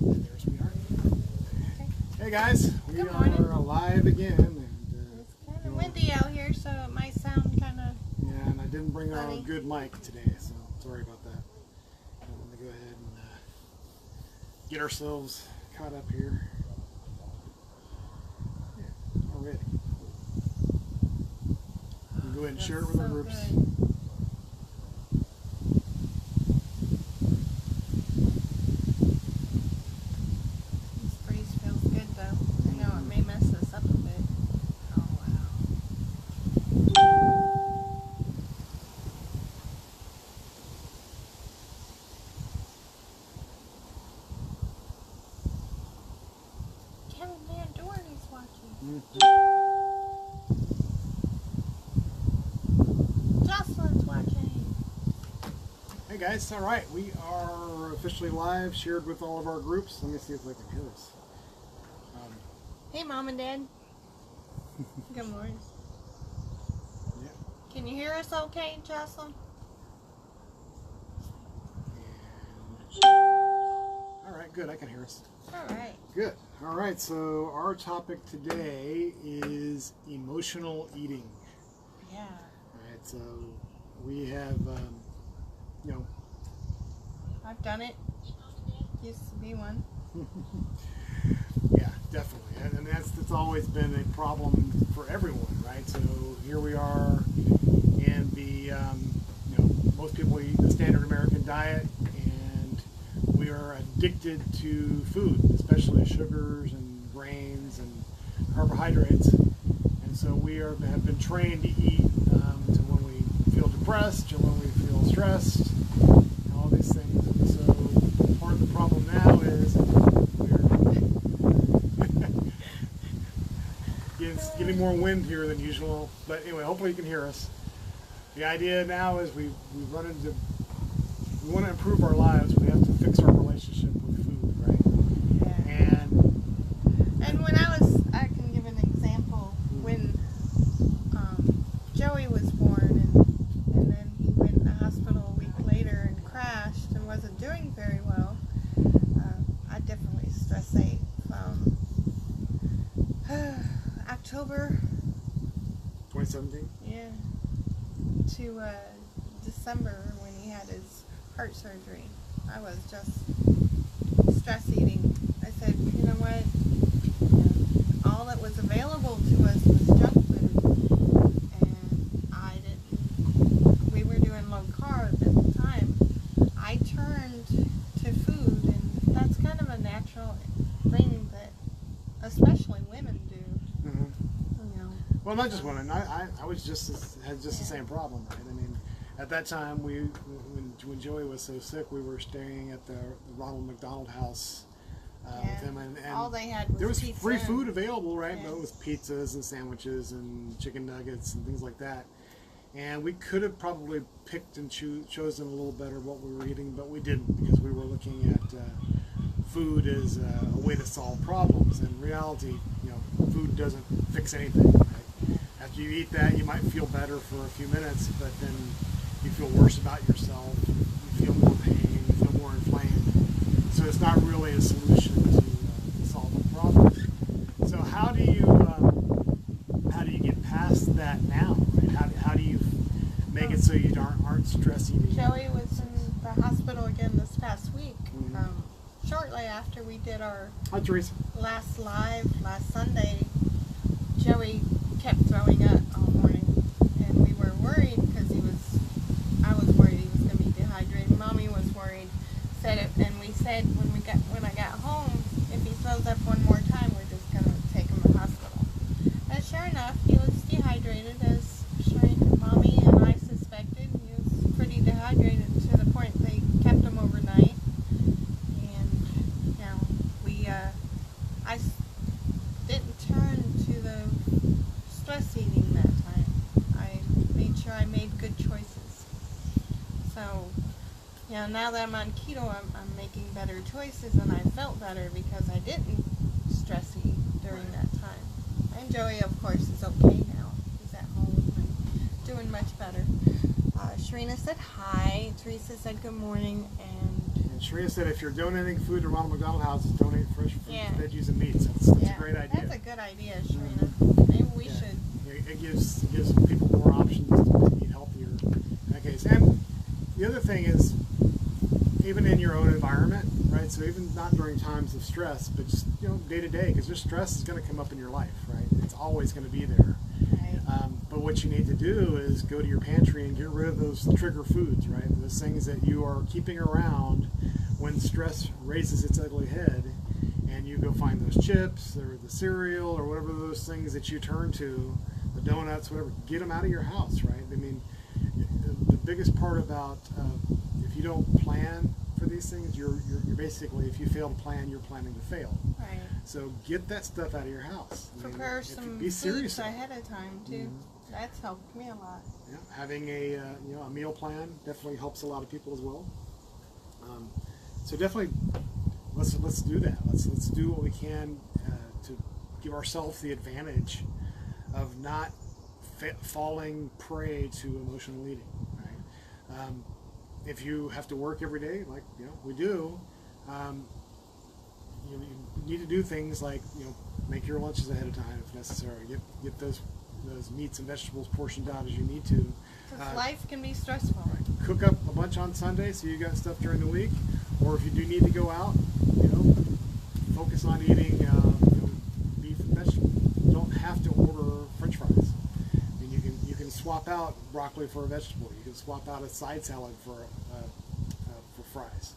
There, sweetheart. Okay. Hey guys, we Good morning. are live again, and It's kind of windy out here, so it might sound kind of yeah, and I didn't bring funny. our good mic today, so sorry about that. I'm gonna go ahead and get ourselves caught up here. Yeah, already. You can go ahead and share it with our groups. Good. This breeze feels good though. I know it may mess this up a bit. Oh wow. Kevin Van Dorn is watching. Jocelyn's watching. Hey guys, all right, we are officially live, shared with all of our groups. Let me see if I can hear us. Hey Mom and Dad. Good morning. Yeah. Can you hear us okay, Jocelyn? All right, good. I can hear us. Alright. Good. All right, so our topic today is emotional eating. Yeah. All right, so we have, I've done it. Used to be one. yeah, definitely. And that's always been a problem for everyone, right? So here we are in the, most people eat the standard American diet, and we are addicted to food, especially sugars and grains and carbohydrates. And so we have been trained to eat to when we feel depressed or when we feel stressed, and all these things. And so part of the problem now is we're getting more wind here than usual. But anyway, hopefully you can hear us. The idea now is we want to improve our lives. We have to fix our relationship with food, right? Yeah. And when I can give an example. When Joey was born, and then he went in the hospital a week later and crashed and wasn't doing very well, I definitely stress ate from October 2017. Yeah. To December when he had his heart surgery. I was just stress eating. I said, you know what? All that was available to us was junk food. And we were doing low carb at the time. I turned to food, and that's kind of a natural thing that especially women do. Well, not just women. I was had the same problem, right? I mean, at that time, when Joey was so sick, we were staying at the Ronald McDonald House with him, and all they had was there was pizza free food available, right? Yeah. But it was pizzas and sandwiches and chicken nuggets and things like that. And we could have probably picked and chosen a little better what we were eating, but we didn't, because we were looking at food as a way to solve problems. In reality, food doesn't fix anything. Right? After you eat that, you might feel better for a few minutes, but then you feel worse about yourself. You feel more pain. You feel more inflamed. So it's not really a solution to solve the problem. So how do you get past that now? Right? How do you make it so you aren't stress eating? Joey was in the hospital again this past week. Shortly after we did our last live last Sunday, Joey kept throwing up all morning, and we were worried because I was worried he was going to be dehydrated. Mommy was worried. And we said when I got home, if he throws up one more time, we're just going to take him to the hospital. And sure enough, he was dehydrated, as Mommy and I suspected. He was pretty dehydrated to the point they kept him overnight. I didn't turn to the stress eating that time. I made sure I made good choices. So, now that I'm on keto, I'm making better choices, and I felt better because I didn't stress eat during that time. And Joey, of course, is okay now. He's at home and doing much better. Sharina said hi. Teresa said good morning, and Sharia said if you're donating food to Ronald McDonald House, donate fresh fruits, veggies, and meats. That's a great idea. That's a good idea, Sharina. Maybe we should. It gives people more options to eat healthier in that case. And the other thing is, even in your own environment, right? So even not during times of stress, but just day to day, because your stress is going to come up in your life, right? It's always going to be there. Right. But what you need to do is go to your pantry and get rid of those trigger foods, right? Those things that you are keeping around when stress raises its ugly head, and you go find those chips or the cereal or whatever those things that you turn to, the donuts, whatever. Get them out of your house, right? I mean, the biggest part about if you don't plan for these things, you're basically, if you fail to plan, you're planning to fail. Right. So get that stuff out of your house. Prepare some foods ahead of time too. That's helped me a lot. Yeah, having a meal plan definitely helps a lot of people as well. So definitely, let's do that. Let's do what we can to give ourselves the advantage of not falling prey to emotional eating. Right? If you have to work every day, like we do, you need to do things like make your lunches ahead of time if necessary. Get those meats and vegetables portioned out as you need to. Because life can be stressful. Right. Cook up a bunch on Sunday so you got stuff during the week, or if you do need to go out, focus on eating beef and vegetables. You don't have to order French fries. I mean, you can swap out broccoli for a vegetable. You can swap out a side salad for fries.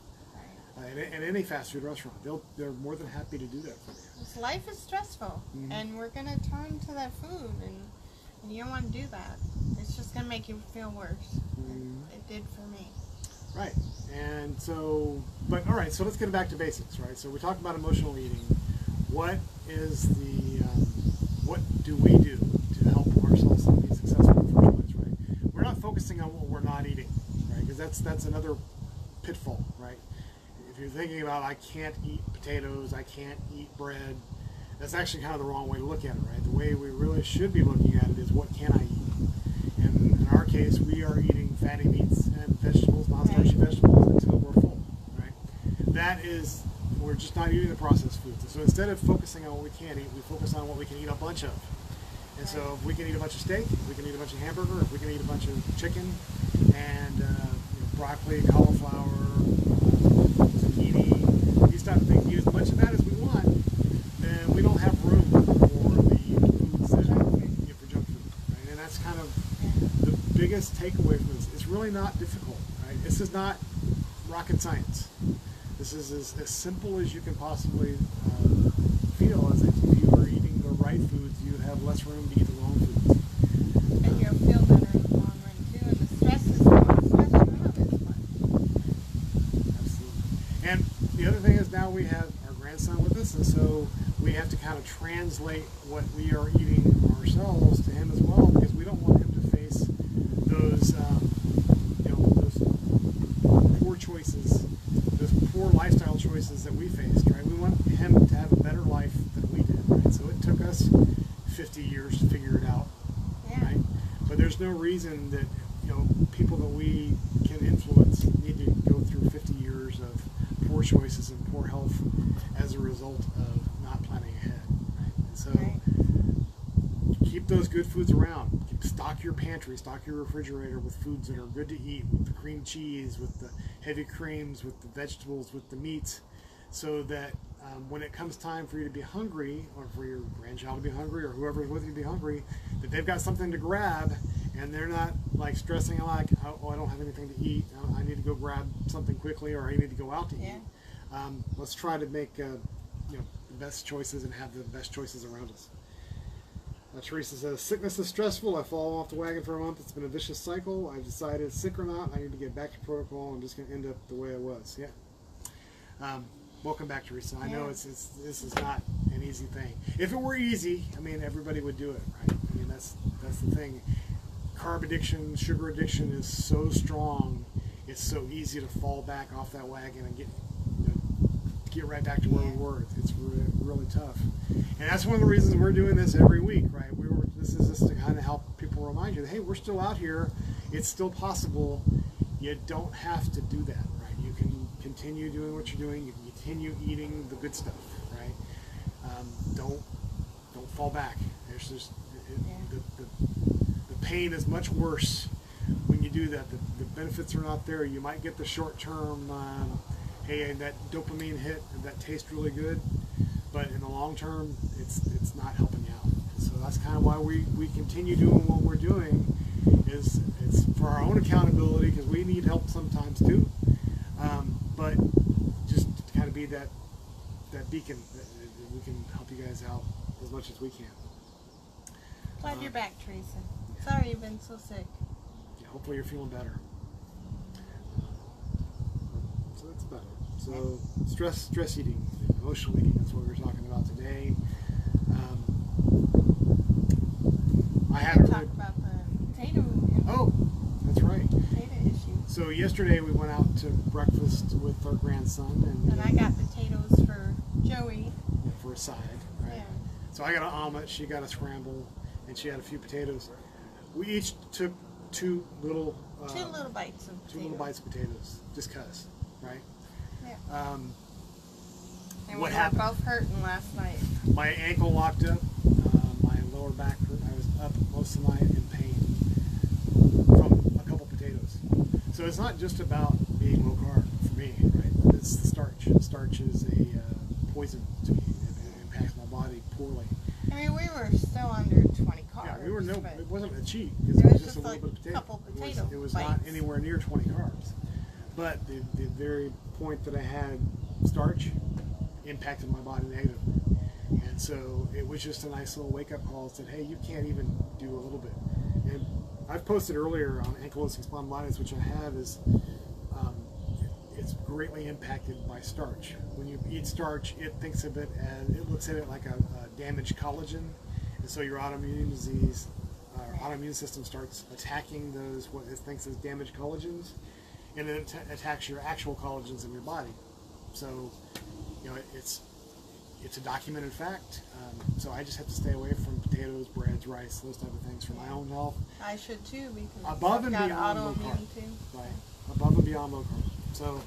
In any fast food restaurant, they're more than happy to do that for you. Life is stressful, and we're going to turn to that food, and you don't want to do that. It's just going to make you feel worse. It did for me. Right, and so, but all right, so let's get back to basics, right? So we talked about emotional eating. What do we do to help ourselves be successful in the first place, right? We're not focusing on what we're not eating, right? Because that's another pitfall, right? If you're thinking about, I can't eat potatoes, I can't eat bread, that's actually kind of the wrong way to look at it, right? The way we really should be looking at it is, what can I eat? And in our case, we are eating fatty meats and vegetables, non-starchy vegetables, until we're full, right? That is, we're just not eating the processed foods. So instead of focusing on what we can't eat, we focus on what we can eat a bunch of. And so if we can eat a bunch of steak, if we can eat a bunch of hamburger, if we can eat a bunch of chicken, and broccoli, cauliflower, zucchini, these type of things, eat as much of that as we want, then we don't have room for the foods that for junk food, right? And that's kind of the biggest takeaway from this. It's really not difficult, right? This is not rocket science. This is as simple as you can possibly feel. As if you were eating the right foods, you have less room to eat the wrong foods. And you'll feel better in the long run too. And the stress is gone. Stress you out as much. Absolutely. And the other thing is, now we have our grandson with us, and so we have to kind of translate what we are eating ourselves to him as well, because we don't want him to face those those poor choices, those poor lifestyle choices that we faced, right? We want him to have a better life than we did, right? So it took us 50 years to figure it out, right? But there's no reason that people that we can influence need to go through 50 years of poor choices and poor health as a result of not planning ahead, right? And so keep those good foods around. Stock your pantry, stock your refrigerator with foods that are good to eat, with the cream cheese, with the heavy creams, with the vegetables, with the meats, so that when it comes time for you to be hungry, or for your grandchild to be hungry, or whoever's with you to be hungry, that they've got something to grab, and they're not like stressing like, oh, I don't have anything to eat, I need to go grab something quickly, or I need to go out to eat. Let's try to make the best choices and have the best choices around us. Teresa says, sickness is stressful. I fall off the wagon for a month. It's been a vicious cycle. I've decided, sick or not, I need to get back to protocol. I'm just going to end up the way I was. Yeah. Welcome back, Teresa. I know this is not an easy thing. If it were easy, I mean, everybody would do it, right? I mean, that's the thing. Carb addiction, sugar addiction is so strong. It's so easy to fall back off that wagon and get right back to where we were. It's really tough. And that's one of the reasons we're doing this every week, right? This is just to kind of help people remind you that, hey, we're still out here. It's still possible. You don't have to do that, right? You can continue doing what you're doing. You can continue eating the good stuff, right? Don't fall back. There's just the pain is much worse when you do that. The benefits are not there. You might get the short term, hey, that dopamine hit, and that tastes really good, but in the long term, it's not helping you out. So that's kind of why we continue doing what we're doing. Is it's for our own accountability, because we need help sometimes too, but just to kind of be that beacon that we can help you guys out as much as we can. Glad you're back, Teresa. Sorry you've been so sick. Yeah, hopefully you're feeling better. So that's about it. So stress eating, emotional eating, that's what we were talking about today. I haven't talked about the potato. Oh, that's right. Potato issue. So yesterday we went out to breakfast with our grandson, and I got potatoes for Joey. For a side, right? Yeah. So I got an omelet, she got a scramble, and she had a few potatoes. We each took two little bites of potatoes, just cause, right? Yeah. And what we happened? were both hurting last night. My ankle locked up, my lower back hurt. I was up most of the night in pain from a couple potatoes. So it's not just about being low carb for me, right? It's the starch. Starch is a poison to me. It impacts my body poorly. I mean, we were still under 20 carbs. Yeah, we were it wasn't a cheat. It was just a little like bit of potato. couple potato It was bites. not anywhere near 20 carbs. But the very point that I had starch impacted my body negatively. And so it was just a nice little wake-up call that said, hey, you can't even do a little bit. And I've posted earlier on ankylosing spondylitis, which I have, is it's greatly impacted by starch. When you eat starch, it thinks of it as, it looks at it like a damaged collagen. And so your autoimmune disease, autoimmune system starts attacking those, what it thinks is damaged collagens, and then it attacks your actual collagens in your body. So, you know, it's a documented fact. So I just have to stay away from potatoes, breads, rice, those type of things for my own health. I should too, because Above and I've beyond got low carb. autoimmune too. Right. Above and beyond low carb. So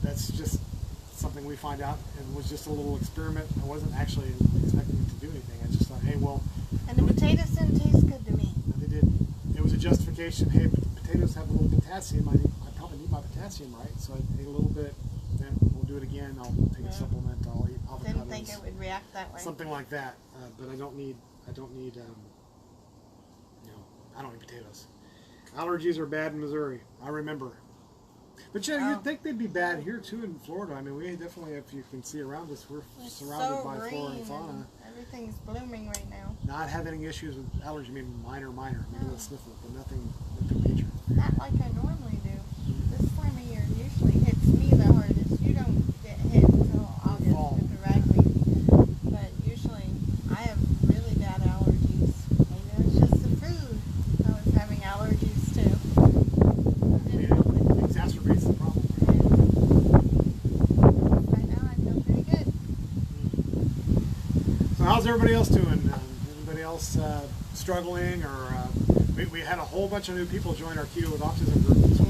that's just something we find out, and was just a little experiment. I wasn't actually expecting it to do anything. I just thought, hey, well. And the potatoes didn't taste good to me. They did. It was a justification. Hey, potatoes have a little potassium. I probably need my potassium, right? So I ate a little bit. Then we'll do it again. I'll take a supplement. I'll eat avocados. Didn't think it would react that way. Something like that. But I don't need potatoes. Allergies are bad in Missouri. I remember. But yeah, you'd think they'd be bad here too in Florida. I mean, we definitely, if you can see around us, we're surrounded by flora and fauna. Everything's blooming right now. Not having any issues with allergy. I mean, minor, maybe a little sniffle, but nothing major. Not like I normally do. This time of year usually hits me the hardest. You don't get hit until August with the ragweed. But usually I have really bad allergies. Maybe it's just the food. I was having allergies too. It exacerbates the problem. Right now I feel pretty good. So how's everybody else doing? Anybody else struggling? Or we had a whole bunch of new people join our Keto with Autism group this week.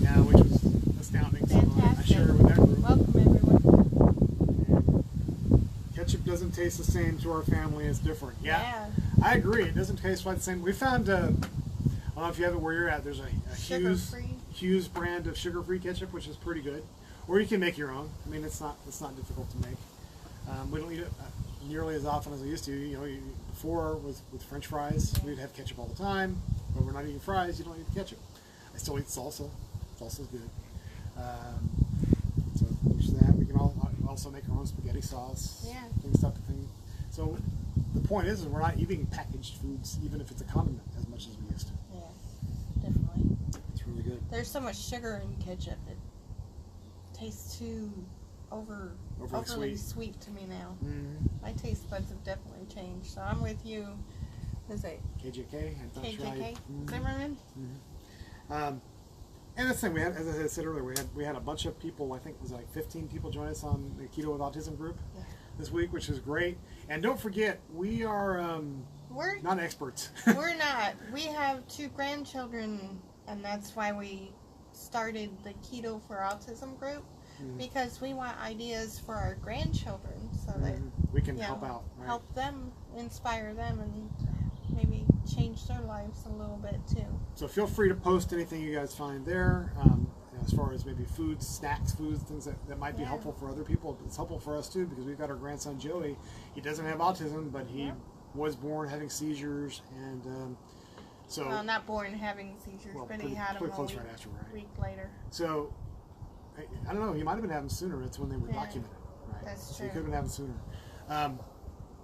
Yeah, which was astounding. Fantastic. So I share with that group. Welcome everyone. Ketchup doesn't taste the same to our family. It's different. Yeah. I agree. It doesn't taste quite the same. We found, I don't know if you have it where you're at, there's a Hughes brand of sugar-free ketchup, which is pretty good. Or you can make your own. I mean, it's not difficult to make. We don't eat it nearly as often as we used to. You know, before with French fries, we'd have ketchup all the time. But we're not eating fries, you don't eat ketchup. I still eat salsa. Salsa's good. So there's that. We can also make our own spaghetti sauce. Yeah. Things type of thing. So the point is we're not eating packaged foods, even if it's a condiment, as much as we used to. Yeah, definitely. It's really good. There's so much sugar in ketchup, it tastes too overly sweet to me now. Mm-hmm. My taste buds have definitely changed. So I'm with you. Is it KJK? KJK? Zimmerman? Mm-hmm. And that's the thing, we had, as I said earlier, we had a bunch of people, I think it was like 15 people join us on the Keto with Autism group this week, which is great. And don't forget, we are we're not experts. We're not. We have 2 grandchildren, and that's why we started the Keto for Autism group. because we want ideas for our grandchildren so that we can help out, right? Help them, inspire them, and maybe change their lives a little bit too. So feel free to post anything you guys find there, as far as maybe foods, snacks, foods, things that might be helpful for other people. It's helpful for us too, because we've got our grandson Joey. He doesn't have autism, but he was born having seizures, and so well, not born having seizures, but he had them close a right after, right? week later. So I don't know. He might have been having sooner. That's when they were documented, right? That's So true. he could have been having sooner. And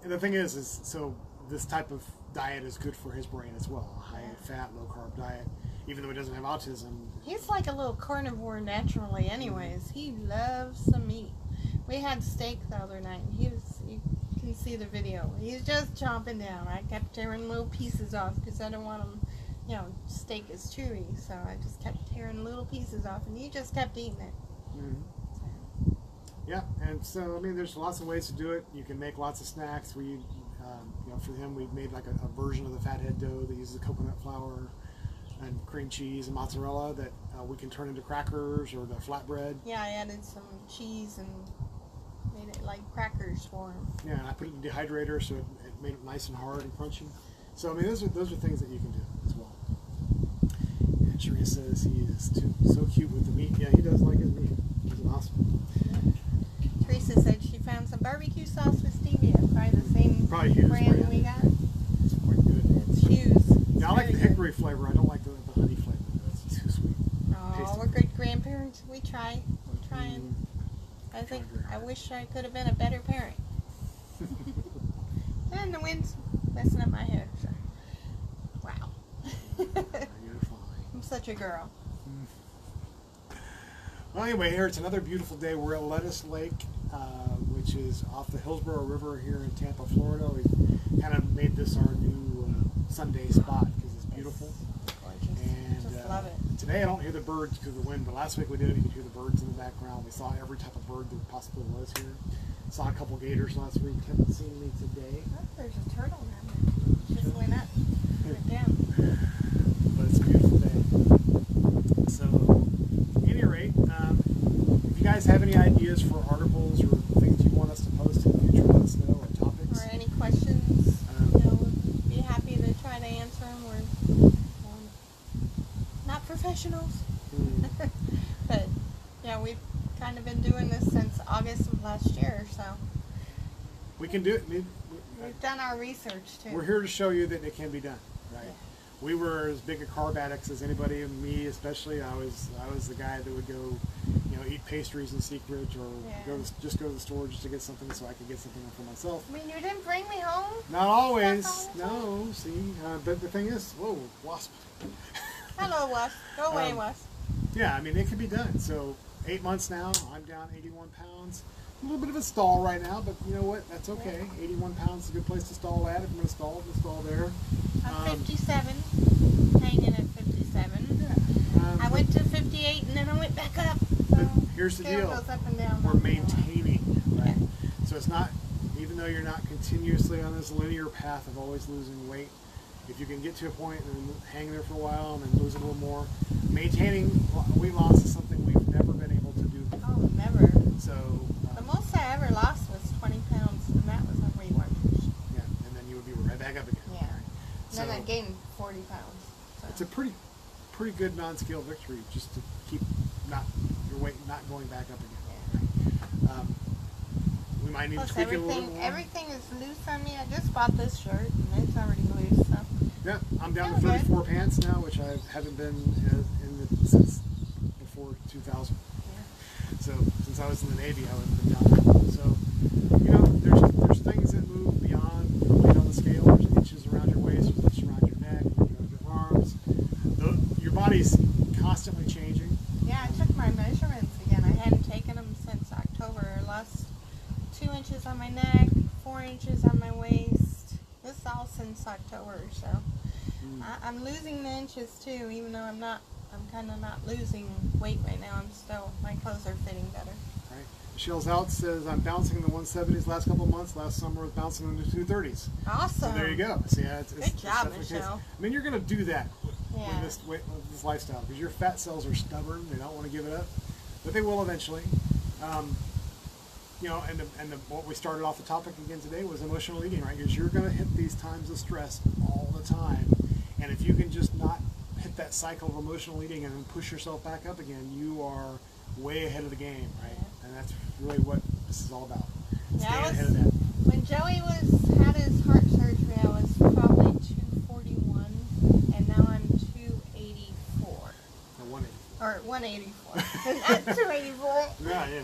the thing is so this type of diet is good for his brain as well. A high-fat, low-carb diet, even though he doesn't have autism. He's like a little carnivore naturally, anyways. He loves some meat. We had steak the other night. You can see the video. He's just chomping down. I kept tearing little pieces off because I don't want him. Steak is chewy, so I just kept tearing little pieces off, and he just kept eating it. Mm-hmm. Yeah, and so I mean, there's lots of ways to do it. You can make lots of snacks. We, for him, we made like a version of the fathead dough that uses coconut flour and cream cheese and mozzarella that we can turn into crackers or the flatbread. Yeah, I added some cheese and made it like crackers for him. Yeah, and I put it in the dehydrator so it made it nice and hard and crunchy. So I mean, those are things that you can do as well. And Sheree says he is so cute with the meat. Yeah, he does like his meat. He's an awesome. Yeah. Teresa said she found some barbecue sauce with stevia. Probably the same Hughes brand we got. It's quite good. It's Hughes. Yeah, I like the hickory flavor. I don't like the honey flavor. That's too sweet. Oh, we're good grandparents. We try. We're trying. I wish I could have been a better parent. And the wind's messing up my hair. So. Wow. You're fine. I'm such a girl. Well, anyway, here it's another beautiful day. We're at Lettuce Lake, which is off the Hillsborough River here in Tampa, Florida. We kind of made this our new Sunday spot because it's beautiful. It's gorgeous. And just love it. Today I don't hear the birds because of the wind, but last week we did it. You could hear the birds in the background. We saw every type of bird that possibly was here. Saw a couple gators last week. Haven't seen any today. Oh, there's a turtle down there. Just went up. Went down. But it's a beautiful day. So, at any rate, if you guys have any ideas for articles or things you want us to post in the future, let us know, or topics. Or any questions, we'd be happy to try to answer them. We're not professionals. But, yeah, we've kind of been doing this since August of last year, so. We can do it. We've done our research, too. We're here to show you that it can be done, right? Yeah. We were as big a carb addicts as anybody, and me especially. I was the guy that would go, eat pastries in secret, or just go to the store just to get something so I could get something for myself. I mean, you didn't bring me home? Not always. No, see. But the thing is, whoa, wasp. Hello, wasp. Go away, wasp. Yeah, I mean, it can be done. So 8 months now, I'm down 81 pounds. A little bit of a stall right now, but you know what? That's okay. 81 pounds is a good place to stall at. If I'm going to stall, we'll stall there. I'm 57, hanging at 57. Yeah. I went to 58 and then I went back up. So here's the deal. Goes up and down. We're maintaining, right? So it's not, even though you're not continuously on this linear path of always losing weight, if you can get to a point and hang there for a while and then lose a little more, maintaining weight loss is something we've never been able to do before. Oh, never. So the most I ever lost was 20 pounds, and that was on Weight Watchers. yeah, and then you would be right back up again. Yeah. So Then I gained 40 pounds. So. it's a pretty good non-scale victory just to keep your weight not going back up again. Yeah. We might need Plus to tweak it a little more. everything is loose on me. I just bought this shirt, and it's already loose. So. Yeah, I'm down to Feeling 34 pants now, which I haven't been since before 2000. Yeah. So since I was in the Navy, I haven't been down there. So there's things that move beyond the weight on the scale. There's inches around your waist, there's inches around your neck, around your arms. Your body's constantly changing. Yeah, I took my measurements again. I hadn't taken them since October. I lost 2 inches on my neck, 4 inches on my waist. This is all since October, so I'm losing the inches too, even though I'm kind of not losing weight right now. My clothes are fitting better. Right. Michelle's out says I'm bouncing in the 170s last couple of months. Last summer I was bouncing in the 230s. Awesome. So there you go. See, Good job, Michelle. I mean, you're going to do that Yeah. with this lifestyle because your fat cells are stubborn. They don't want to give it up, but they will eventually. You know, what we started off the topic again today was emotional eating, right? Because you're going to hit these times of stress all the time, and if you can just not hit that cycle of emotional eating and then push yourself back up again, you are way ahead of the game, right? Yeah. And that's really what this is all about. Staying ahead of that. When Joey had his heart surgery, I was probably 241, and now I'm 284. Or 180. Or 184. Not 284.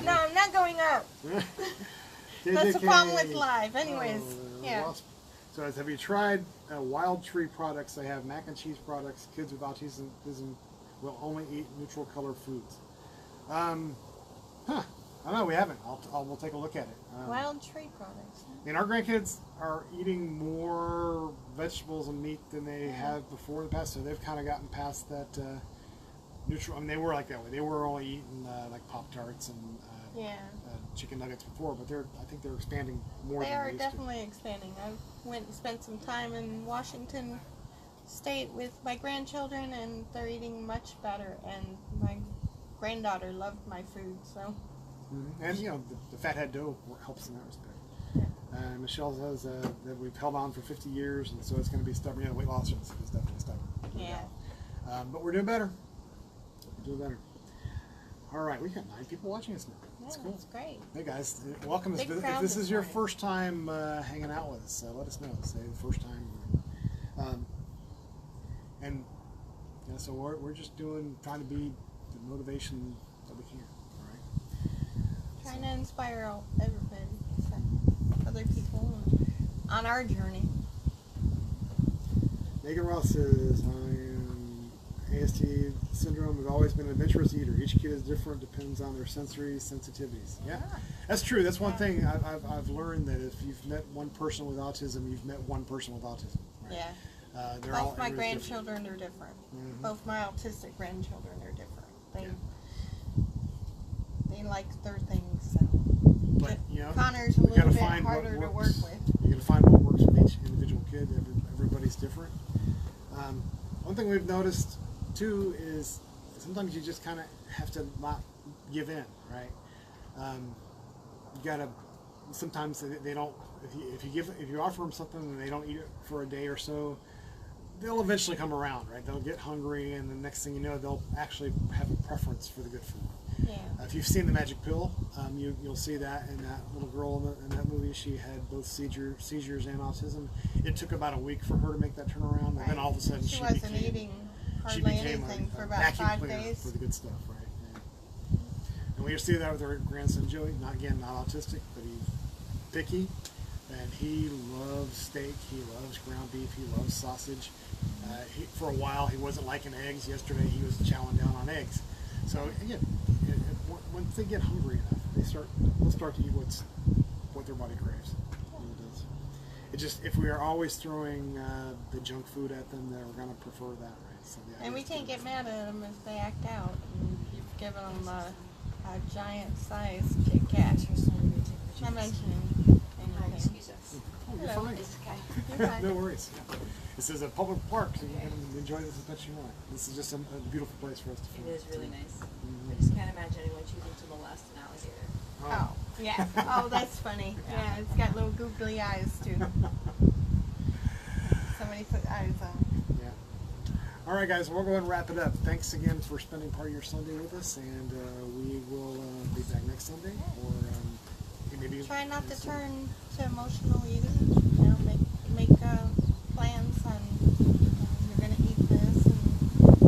No, I'm not going up. That's the problem with live. Anyways, yeah. So have you tried Wild Tree products? They have mac and cheese products. Kids with autism will only eat neutral color foods. I don't know. We haven't. We'll take a look at it. Wild Tree products. And our grandkids are eating more vegetables and meat than they have before in the past, so they've kind of gotten past that neutral. I mean, they were like that way. They were only eating like Pop-Tarts and chicken nuggets before, but I think they're expanding more. They are definitely expanding. I went and spent some time in Washington State with my grandchildren, and they're eating much better. And my granddaughter loved my food, so. Mm-hmm. And you know, the fathead dough helps in that respect. Michelle says that we've held on for 50 years, and so it's going to be stubborn. Yeah, weight loss is definitely stubborn. Yeah. But we're doing better. We're doing better. All right, we got 9 people watching us now. That's cool. That's great. Hey guys, welcome. If this is your first time hanging out with us, let us know. Say the first time. And yeah, so we're just trying to be the motivation that we can. All right. Trying to inspire everybody, other people on our journey. Megan Ross says, I am AST syndrome. I've always been an adventurous eater. Each kid is different, depends on their sensory sensitivities. Yeah, that's true. That's one thing I've learned, that if you've met one person with autism, you've met one person with autism. Right? Yeah. Both my grandchildren are different. Mm-hmm. Both my autistic grandchildren are different. They like their things. But you know, Connor's a little bit harder to work with. You got to find what works with each individual kid. Everybody's different. One thing we've noticed too is sometimes you just kind of have to not give in, right? You gotta. Sometimes they don't. If you offer them something and they don't eat it for a day or so, they'll eventually come around, right? They'll get hungry, and the next thing you know, they'll actually have a preference for the good food. Yeah. If you've seen The Magic Pill, you'll see that in that little girl in that movie. She had both seizures and autism. It took about a week for her to make that turnaround, and then all of a sudden she wasn't eating hardly anything for about 5 days. For the good stuff, right? Yeah. And we see that with our grandson Joey. Not autistic, but he's picky, and he loves steak. He loves ground beef. He loves sausage. For a while, he wasn't liking eggs. Yesterday, he was chowing down on eggs. So again, once they get hungry enough, they'll start to eat what their body craves. It just, if we are always throwing the junk food at them, they're going to prefer that, right? So and we can't get mad at them if they act out. And you've given them a giant-sized Kit Kat. I'm mentioning anything. Excuse us. Oh, you're fine. It's okay. You're fine. No worries. This is a public park, so you can enjoy this as much as you want. This is just a beautiful place for us to film. It is really nice. I just can't imagine anyone choosing to molest an alligator. Oh, yeah. Oh, that's funny. Yeah, it's got little googly eyes, too. Somebody put eyes on. Yeah. All right, guys, we'll go ahead and wrap it up. Thanks again for spending part of your Sunday with us, and we will be back next Sunday. Or maybe try not to turn to emotional eating. You know, make plans on you're going to eat this.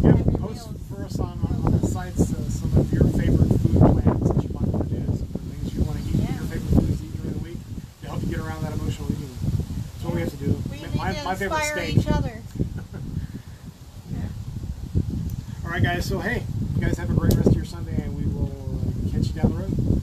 And post for us on the sites some of your favorite food plans that you might want to do. Some of the things you want to eat, your favorite foods to eat during the week to help you get around that emotional eating. That's what we have to do. We need to my favorite inspire steak. each other. All right, guys. So hey, you guys have a great rest of your Sunday, and we will catch you down the road.